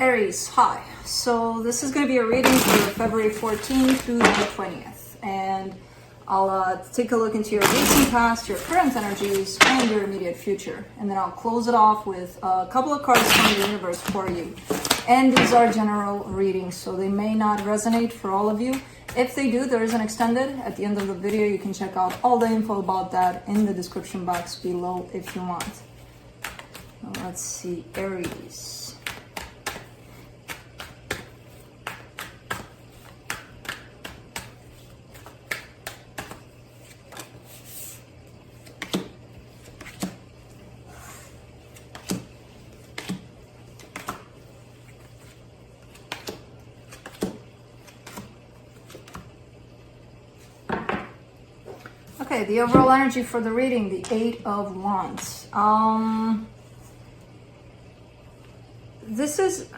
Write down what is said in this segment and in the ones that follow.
Aries, hi. So this is going to be a reading for February 14th through the 20th. And I'll take a look into your recent past, your current energies, and your immediate future. And then I'll close it off with a couple of cards from the universe for you. And these are general readings, so they may not resonate for all of you. If they do, there is an extended at the end of the video. You can check out all the info about that in the description box below if you want. Now, let's see, Aries. Okay, the overall energy for the reading, the Eight of Wands. This is,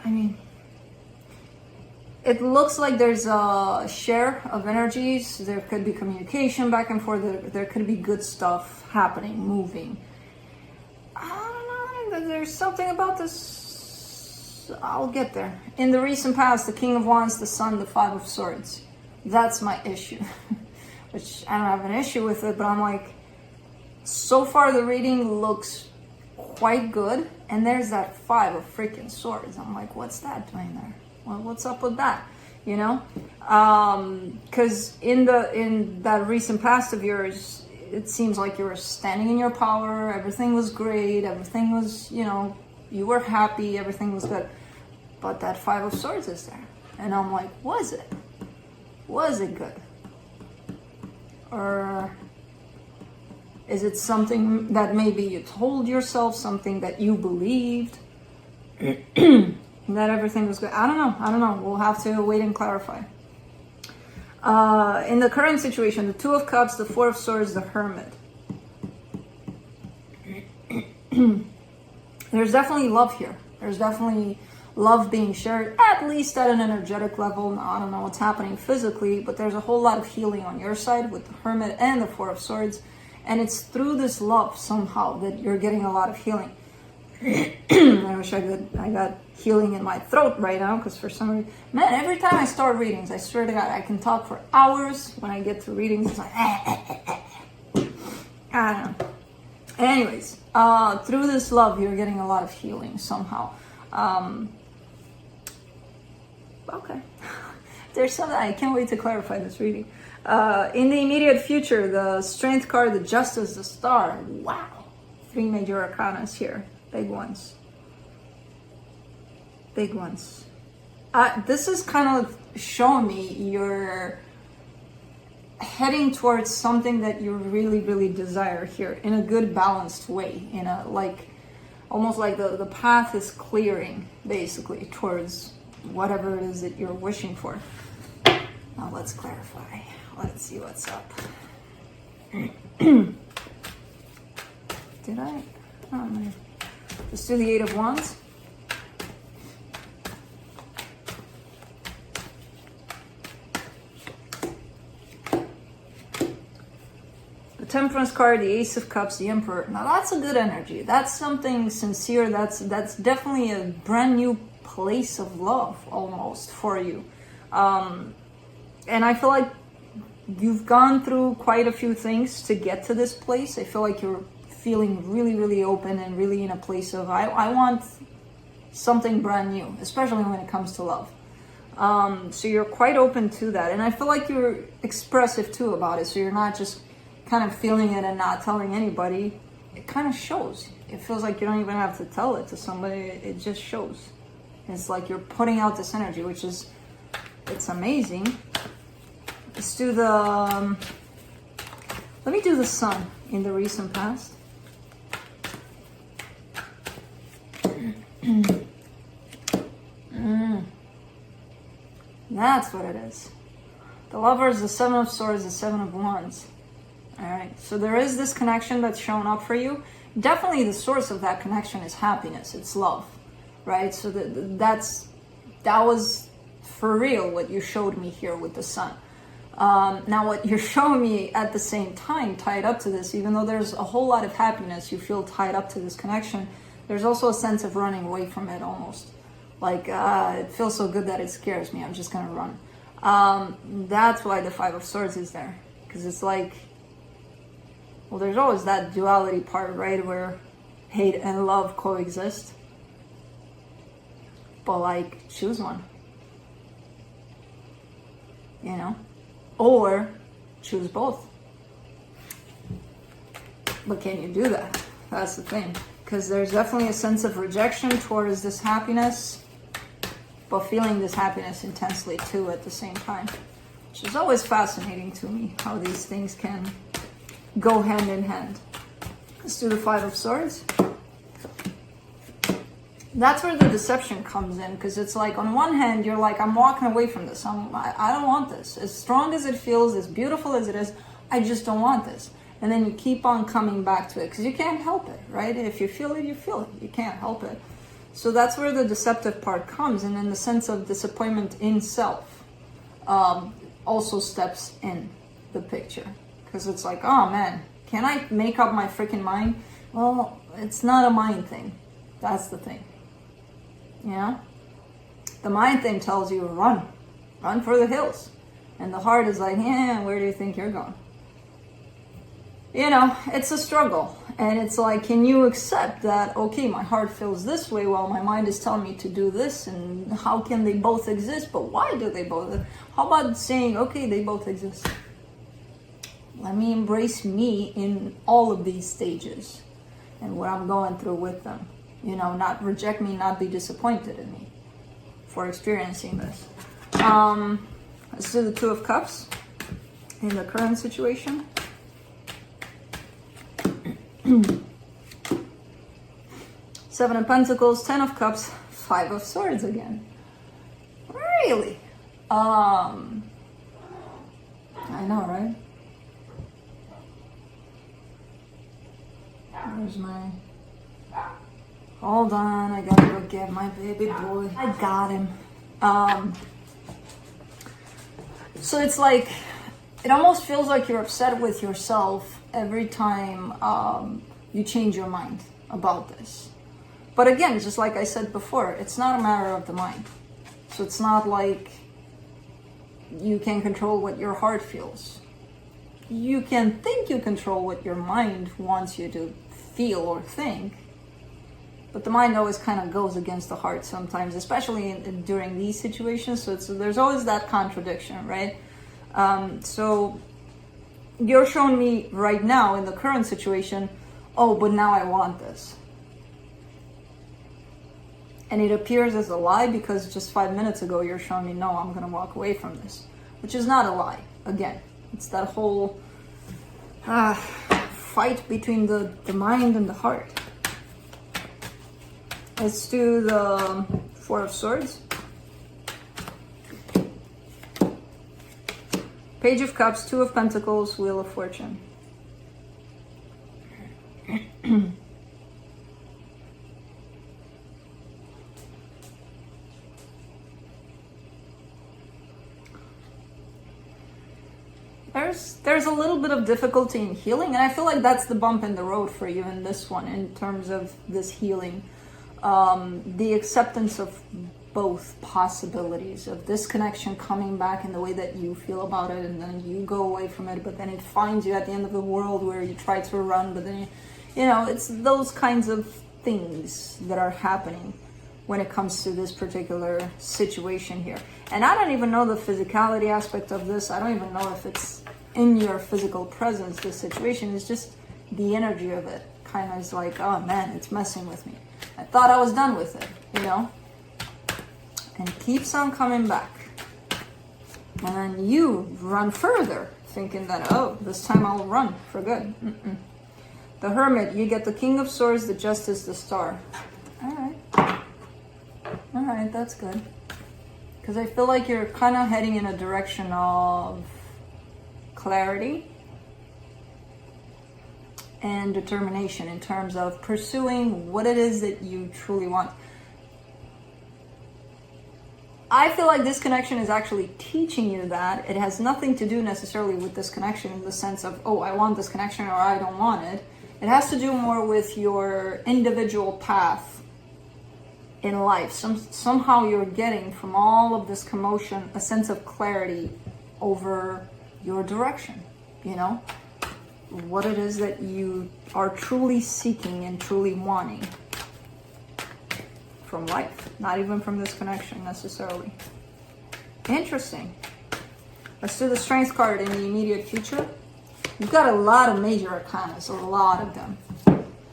it looks like there's a share of energies. There could be communication back and forth. There could be good stuff happening, moving. I don't know, there's something about this. I'll get there. In the recent past, the King of Wands, the Sun, the Five of Swords. That's my issue. Which I don't have an issue with it, but I'm like, so far the reading looks quite good, and there's that Five of freaking Swords. I'm like, what's that doing there? Well, what's up with that? You know, because in that recent past of yours, it seems like you were standing in your power. Everything was great. Everything was, you were happy. Everything was good. But that Five of Swords is there, and I'm like, was it? Was it good? Or is it something that maybe you told yourself, something that you believed, that everything was good? I don't know. We'll have to wait and clarify. In the current situation, the Two of Cups, the Four of Swords, the Hermit. There's definitely love here. There's definitely love being shared, at least at an energetic level. I don't know what's happening physically, but there's a whole lot of healing on your side with the Hermit and the Four of Swords. And it's through this love somehow that you're getting a lot of healing. I wish I got healing in my throat right now, because for some reason, man, every time I start readings, I swear to God, I can talk for hours. When I get to readings, it's like, I don't know. Anyways, through this love, you're getting a lot of healing somehow. Okay, there's something I can't wait to clarify this reading. In the immediate future, the Strength card, the Justice, the Star. Wow, 3 major arcanas here, big ones. Big ones. This is kind of showing me you're heading towards something that you really, really desire here in a good, balanced way. In a almost like the path is clearing basically towards whatever it is that you're wishing for. Now let's clarify. Let's see what's up. Did I? Oh, no. Let's do the Eight of Wands. The Temperance card, the Ace of Cups, the Emperor. Now that's a good energy. That's something sincere. That's definitely a brand new place of love almost for you. And I feel like you've gone through quite a few things to get to this place. I feel like you're feeling really, really open and really in a place of, I want something brand new, especially when it comes to love. So you're quite open to that. And I feel like you're expressive too about it. So you're not just kind of feeling it and not telling anybody. It kind of shows. It feels like you don't even have to tell it to somebody. It just shows. It's like you're putting out this energy, which is, it's amazing. Let's do the, let me do the Sun in the recent past. That's what it is. The Lovers, the Seven of Swords, the Seven of Wands. All right, so there is this connection that's shown up for you. Definitely the source of that connection is happiness, it's love, right? So that was for real what you showed me here with the Sun. Now what you're showing me at the same time tied up to this, even though there's a whole lot of happiness, you feel tied up to this connection, there's also a sense of running away from it almost. Like, it feels so good that it scares me. I'm just gonna run. That's why the Five of Swords is there. Because it's like, well, there's always that duality part, right? Where hate and love coexist. But like, choose one. You know? Or choose both. But can you do that? That's the thing. Because there's definitely a sense of rejection towards this happiness, but feeling this happiness intensely too at the same time. Which is always fascinating to me, how these things can go hand in hand. Let's do the Five of Swords. That's where the deception comes in, because it's like, on one hand, you're like, I'm walking away from this. I don't want this. As strong as it feels, as beautiful as it is, I just don't want this. And then you keep on coming back to it, because you can't help it, right? If you feel it, you feel it. You can't help it. So that's where the deceptive part comes. And then the sense of disappointment in self also steps in the picture. Because it's like, oh man, can I make up my freaking mind? Well, it's not a mind thing. That's the thing. You know? The mind thing tells you, run. Run for the hills. And the heart is like, yeah, where do you think you're going? You know, it's a struggle. And it's like, can you accept that, okay, my heart feels this way while my mind is telling me to do this, and how can they both exist? But why do they both? How about saying, okay, they both exist. Let me embrace me in all of these stages and what I'm going through with them. You know, not reject me, not be disappointed in me for experiencing this. Let's do the Two of Cups in the current situation. Seven of Pentacles, Ten of Cups, Five of Swords again. Really? I know, right? Where's my... Hold on, I gotta go get my baby boy. I got him. So it's like, it almost feels like you're upset with yourself every time you change your mind about this. But again, just like I said before, it's not a matter of the mind. So it's not like you can control what your heart feels. You can think you control what your mind wants you to feel or think, but the mind always kind of goes against the heart sometimes, especially during these situations. So there's always that contradiction, right? So you're showing me right now in the current situation, oh, but now I want this. And it appears as a lie because just 5 minutes ago you're showing me, no, I'm going to walk away from this. Which is not a lie. Again, it's that whole fight between the mind and the heart. Let's do the Four of Swords. Page of Cups, Two of Pentacles, Wheel of Fortune. There's a little bit of difficulty in healing, and I feel like that's the bump in the road for you in this one, in terms of this healing. The acceptance of both possibilities, of this connection coming back in the way that you feel about it, and then you go away from it, but then it finds you at the end of the world where you try to run, but then you know, it's those kinds of things that are happening when it comes to this particular situation here. And I don't even know the physicality aspect of this. I don't even know if it's in your physical presence, this situation. Is just the energy of it kind of is like, oh man, it's messing with me. I thought I was done with it, you know? And keeps on coming back. And then you run further, thinking that, oh, this time I'll run for good. The Hermit, you get the King of Swords, the Justice, the Star. Alright, that's good. Because I feel like you're kind of heading in a direction of clarity and determination in terms of pursuing what it is that you truly want. I feel like this connection is actually teaching you that. It has nothing to do necessarily with this connection in the sense of, oh, I want this connection or I don't want it. It has to do more with your individual path in life. Somehow you're getting from all of this commotion a sense of clarity over your direction, you know, what it is that you are truly seeking and truly wanting from life, not even from this connection necessarily. Interesting. Let's do the Strength card in the immediate future. You've got a lot of major arcanas, a lot of them.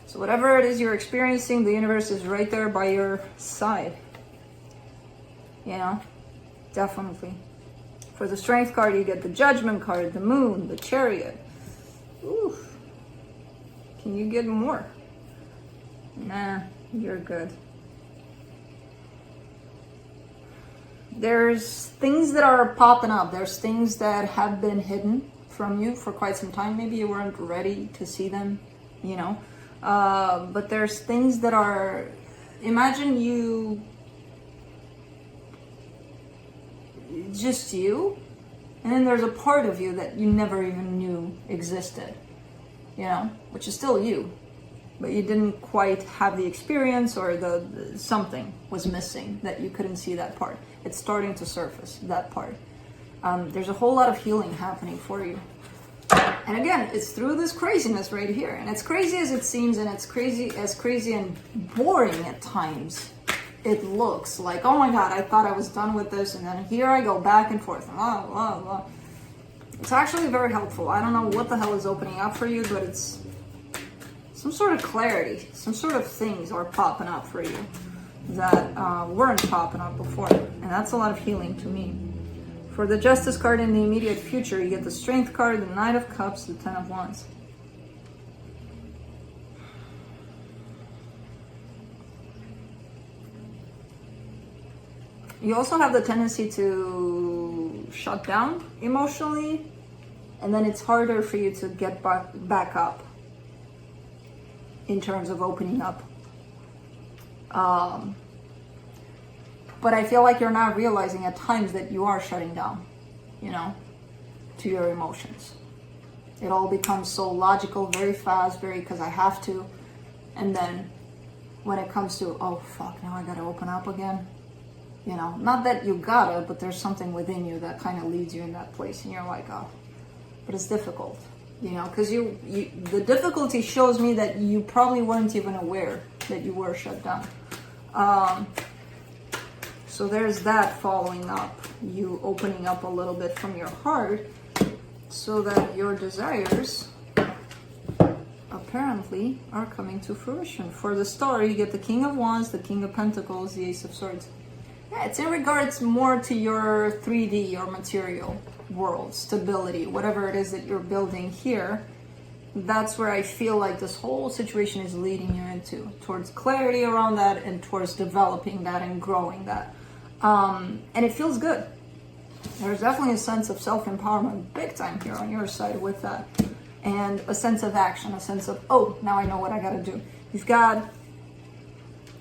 So whatever it is you're experiencing, the universe is right there by your side. You know, definitely. For the Strength card, you get the Judgment card, the Moon, the Chariot. Ooh. Can you get more? Nah, you're good. There's things that are popping up. There's things that have been hidden from you for quite some time. Maybe you weren't ready to see them, you know. But there's things that are, imagine you, just you, and then there's a part of you that you never even knew existed, you know, which is still you, but you didn't quite have the experience, or the something was missing that you couldn't see that part. It's starting to surface, that part. There's a whole lot of healing happening for you. And again, it's through this craziness right here. And as crazy as it seems, and it's crazy and boring at times, it looks like, oh my God, I thought I was done with this, and then here I go back and forth. Blah, blah, blah. It's actually very helpful. I don't know what the hell is opening up for you, but it's some sort of clarity. Some sort of things are popping up for you that weren't popping up before. And that's a lot of healing to me. For the Justice card in the immediate future, you get the Strength card, the Knight of Cups, the Ten of Wands. You also have the tendency to shut down emotionally, and then it's harder for you to get back up in terms of opening up. But I feel like you're not realizing at times that you are shutting down, you know, to your emotions. It all becomes so logical, very fast, because I have to. And then when it comes to, oh fuck, now I gotta open up again. You know, not that you gotta, but there's something within you that kind of leads you in that place, and you're like, oh, but it's difficult, you know, because the difficulty shows me that you probably weren't even aware that you were shut down. So there's that following up, you opening up a little bit from your heart so that your desires apparently are coming to fruition. For the Star, you get the King of Wands, the King of Pentacles, the Ace of Swords. Yeah, it's in regards more to your 3D or material world, stability, whatever it is that you're building here. That's where I feel like this whole situation is leading you into, towards clarity around that and towards developing that and growing that. And it feels good. There's definitely a sense of self-empowerment big time here on your side with that. And a sense of action, a sense of, oh, now I know what I gotta do. You've got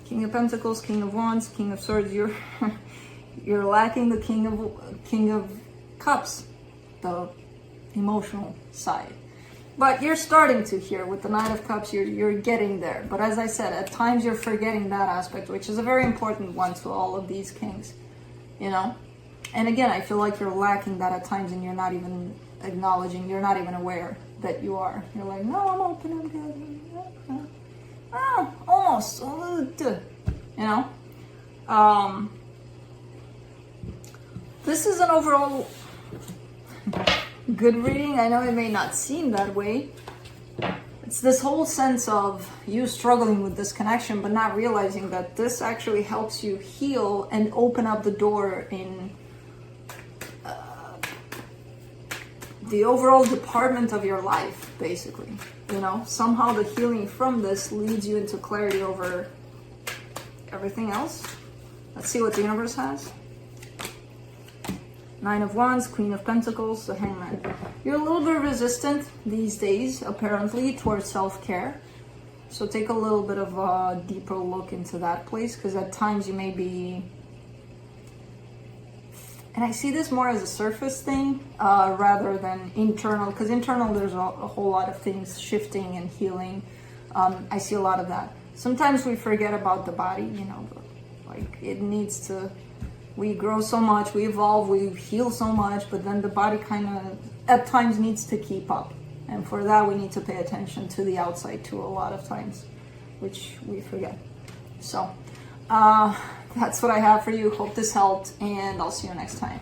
King of Pentacles, King of Wands, King of Swords. You're lacking the King of Cups, the emotional side. But you're starting to here with the Knight of Cups, you're getting there. But as I said, at times you're forgetting that aspect, which is a very important one to all of these kings, you know? And again, I feel like you're lacking that at times, and you're not even acknowledging, you're not even aware that you are. You're like, no, I'm open, I'm good. Oh, almost, you know? This is an overall good reading. I know it may not seem that way. It's this whole sense of you struggling with this connection, but not realizing that this actually helps you heal and open up the door in the overall department of your life, basically. You know, somehow the healing from this leads you into clarity over everything else. Let's see what the universe has. Nine of Wands, Queen of Pentacles, the Hangman. You're a little bit resistant these days, apparently, towards self-care. So take a little bit of a deeper look into that place, because at times you may be... And I see this more as a surface thing, rather than internal, because internal there's a whole lot of things shifting and healing. I see a lot of that. Sometimes we forget about the body, you know, Like it needs to, we grow so much, we evolve, we heal so much, but then the body kind of at times needs to keep up. And for that, we need to pay attention to the outside too, a lot of times, which we forget. So that's what I have for you. Hope this helped, and I'll see you next time.